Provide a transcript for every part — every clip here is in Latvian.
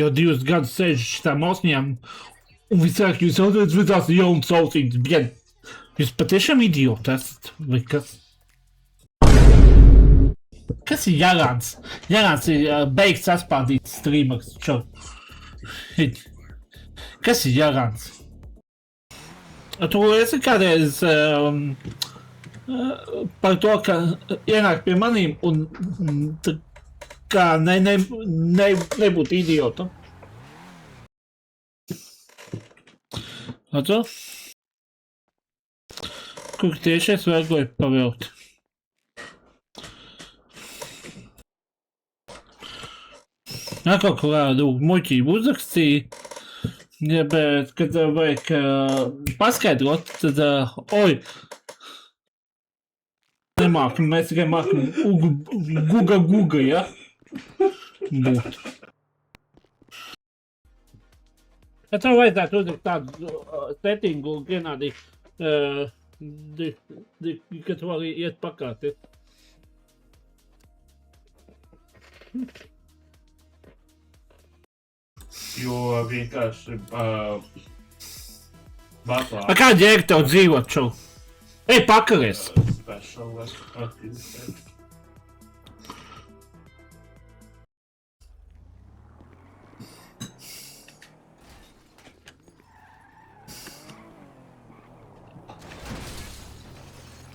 Jau 2 gadus sēžu šitām osņām, un visāk jūs atvedzās jaunu saucītas, bļed. Jūs patiešām idioti esat, vai kas? Kas ir Jarāns? Jarāns ir beigts saspādīts streamers, čau. Kas ir Jarāns? Tu esi kādreiz par to, ka ienāk pie manīm un kā nebūt idiotu. Atzo? Kur tieši es vērgoju pavilkt? Kaut kādu muļķību uzrakstīju, ja, bet, kad vajag paskaidrot, tad, nemākam, mēs tikai mākam guga, ja? Būt. Ja tev vajadzētu uzlikt tādu settingu vienādī, ka tu vari iet pakāti. Jo vienkārši baklā. A kā ģēri tev dzīvot šo? Ej, pakaries!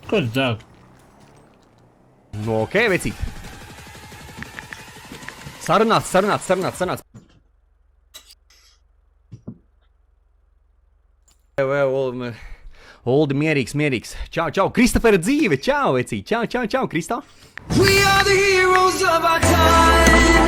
Ko es daru? Nu, okei, vecīt. Sarunāts. Oldi, mierīgs. Čau, Kristofera dzīve, čau, vecīt, čau, Kristo. We are the heroes of our time.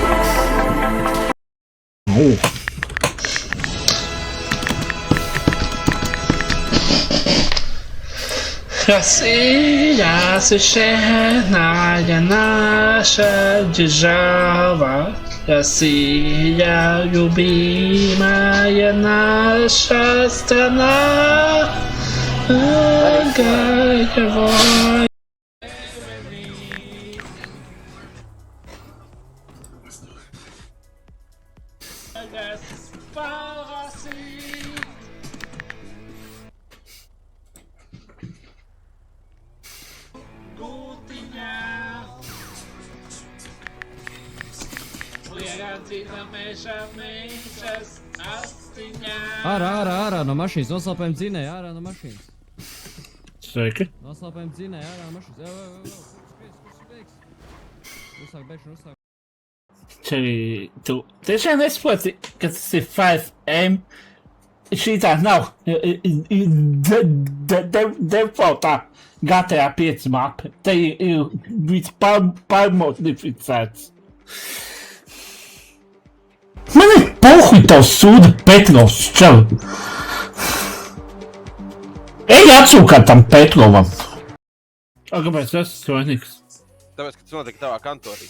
Россия священная наша держава, Россия любимая наша страна, Гаевой. Ārā no mašīnas, noslēpējam dzinēju, ārā no mašīnas. Sveiki. Noslēpējam dzinēju, ārā no mašīnas. Uzsāk bēgšanu. Čeri, tu tiešām nesaproti, ka tas ir 5M? Šī tā nav defaultā GTA 5 mape. Te ir viss pārmodificēts. Man ir pohuj tavs sūda Petrovs, čau! Ej atsūkāt tam Petrovam! Kāpēc tu esi svainīgs? Tāpēc, ka tas notika tavā kantorī.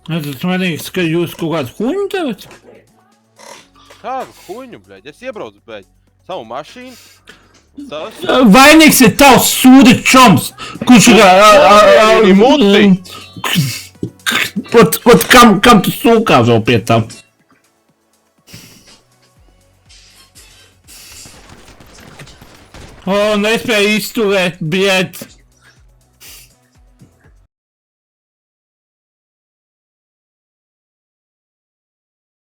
Es esmu svainīgs, ka jūs kaut kādu huņu tevat? Kādu huņu, bļaļ? Es iebraucu, bļaļ, savu mašīnu. Vainīgs ir tavs sūda čoms, kurš ir kam tu sūkā vēl pie tam? O, nespēju izturēt, bļēt.